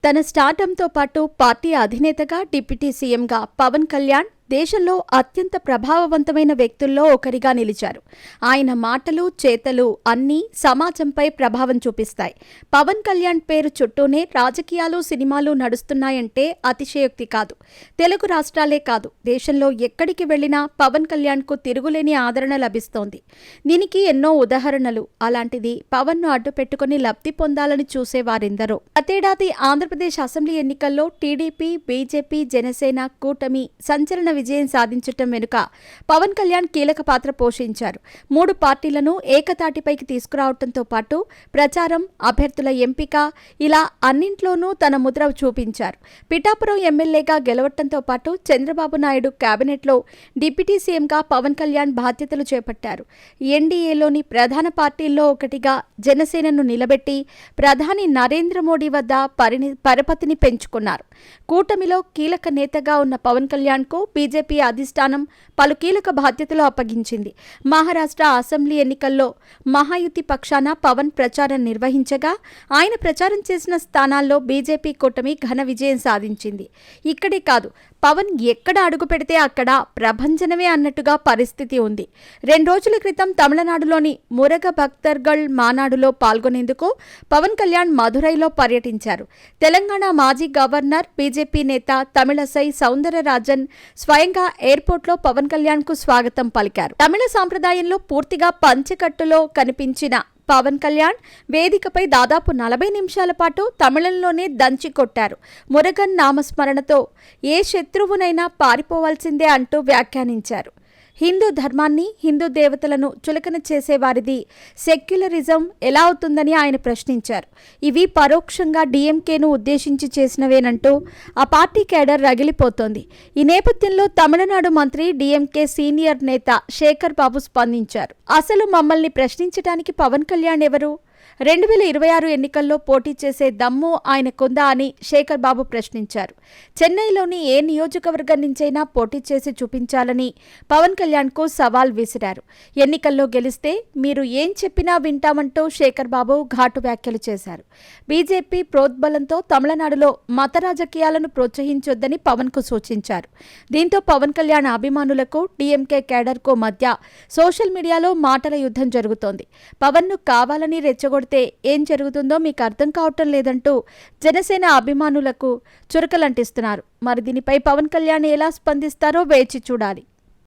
తన స్టార్డంతో పాటు party అధినేతగా, deputy సీఎంగా పవన్ కళ్యాణ్ దేశంలో అత్యంత ప్రభావవంతమైన వ్యక్తుల్లో ఒకరిగా నిలిచారు. ఆయన మాటలు, చేతలు అన్నీ సమాజంపై ప్రభావం చూపిస్తాయి. పవన్ కళ్యాణ్ పేరు చుట్టూనే రాజకీయాలు, సినిమాలు నడుస్తున్నాయంటే అతిశయోక్తి కాదు. తెలుగు రాష్ట్రాలే కాదు, దేశంలో ఎక్కడికి వెళ్లినా పవన్ కళ్యాణ్కు తిరుగులేని ఆదరణ లభిస్తోంది. దీనికి ఎన్నో ఉదాహరణలు. అలాంటిది పవన్ను అడ్డుపెట్టుకుని లబ్ధి పొందాలని చూసేవారెందరో. గతేడాది ఆంధ్రప్రదేశ్ అసెంబ్లీ ఎన్నికల్లో టీడీపీ, బీజేపీ, జనసేన కూటమి సంచలన విజయం సాధించటం వెనుక పవన్ కళ్యాణ్ కీలక పాత్ర పోషించారు. 3 పార్టీలను ఏకతాటిపైకి తీసుకురావడంతో పాటు ప్రచారం, అభ్యర్థుల ఎంపిక ఇలా అన్నింట్లోనూ తన ముద్ర చూపించారు. పిఠాపురం ఎమ్మెల్యేగా గెలవటంతో పాటు చంద్రబాబు నాయుడు కేబినెట్లో డిప్యూటీ సీఎంగా పవన్ కళ్యాణ్ బాధ్యతలు చేపట్టారు. ఎన్డీఏలోని ప్రధాన పార్టీల్లో ఒకటిగా జనసేనను నిలబెట్టి ప్రధాని నరేంద్ర మోడీ వద్ద పరపతిని పెంచుకున్నారు. కూటమిలో కీలక నేతగా ఉన్న పవన్ కళ్యాణ్కు బీజేపీ అధిష్టానం పలు కీలక బాధ్యతలు అప్పగించింది. మహారాష్ట్ర అసెంబ్లీ ఎన్నికల్లో మహాయుతి పక్షాన పవన్ ప్రచారం నిర్వహించగా ఆయన ప్రచారం చేసిన స్థానాల్లో బీజేపీ కూటమి ఘన విజయం సాధించింది. ఇక్కడే కాదు, పవన్ ఎక్కడ అడుగు పెడితే అక్కడ ప్రభంజనమే అన్నట్టుగా పరిస్థితి ఉంది. 2 రోజుల క్రితం తమిళనాడులోని మురగ భక్తర్గళ్ మానాడులో పాల్గొనేందుకు పవన్ కళ్యాణ్ మదురైలో పర్యటించారు. తెలంగాణ మాజీ గవర్నర్, బీజేపీ నేత తమిళసై సౌందరరాజన్ స్వయంగా ఎయిర్పోర్ట్లో పవన్ కళ్యాణ్కు స్వాగతం పలికారు. తమిళ సాంప్రదాయంలో పూర్తిగా పంచెకట్టులో కనిపించిన పవన్ కళ్యాణ్ వేదికపై దాదాపు 40 నిమిషాల పాటు తమిళంలోనే దంచి కొట్టారు. మురగన్ నామస్మరణతో ఏ శత్రువునైనా పారిపోవాల్సిందే అంటూ వ్యాఖ్యానించారు. హిందూ ధర్మాన్ని, హిందూ దేవతలను చులకన చేసేవారిది సెక్యులరిజం ఎలా అవుతుందని ఆయన ప్రశ్నించారు. ఇవి పరోక్షంగా డీఎంకేను ఉద్దేశించి చేసినవేనంటూ ఆ పార్టీ కేడర్ రగిలిపోతోంది. ఈ నేపథ్యంలో తమిళనాడు మంత్రి, డీఎంకే సీనియర్ నేత శేఖర్ బాబు స్పందించారు. అసలు మమ్మల్ని ప్రశ్నించడానికి పవన్ కళ్యాణ్ ఎవరు? 2026 ఎన్నికల్లో పోటీ చేసే దమ్ము ఆయనకుందా అని శేఖర్ బాబు ప్రశ్నించారు. చెన్నైలోని ఏ నియోజకవర్గం నుంచైనా పోటీ చేసి చూపించాలని పవన్ కళ్యాణ్కు సవాల్ విసిరారు. ఎన్నికల్లో గెలిస్తే మీరు ఏం చెప్పినా వింటామంటూ శేఖర్ బాబు ఘాటు వ్యాఖ్యలు చేశారు. బీజేపీ ప్రోద్బలంతో తమిళనాడులో మత రాజకీయాలను ప్రోత్సహించొద్దని పవన్కు సూచించారు. దీంతో పవన్ కళ్యాణ్ అభిమానులకు, డీఎంకే కేడర్కు మధ్య సోషల్ మీడియాలో మాటల యుద్ధం జరుగుతోంది. పవన్ను కావాలని రెచ్చగొడితే ఏం జరుగుతుందో మీకు అర్థం కావటం లేదంటూ జనసేన అభిమానులకు చురకలంటిస్తున్నారు. మరి దీనిపై పవన్ కళ్యాణ్ ఎలా స్పందిస్తారో వేచి చూడాలి.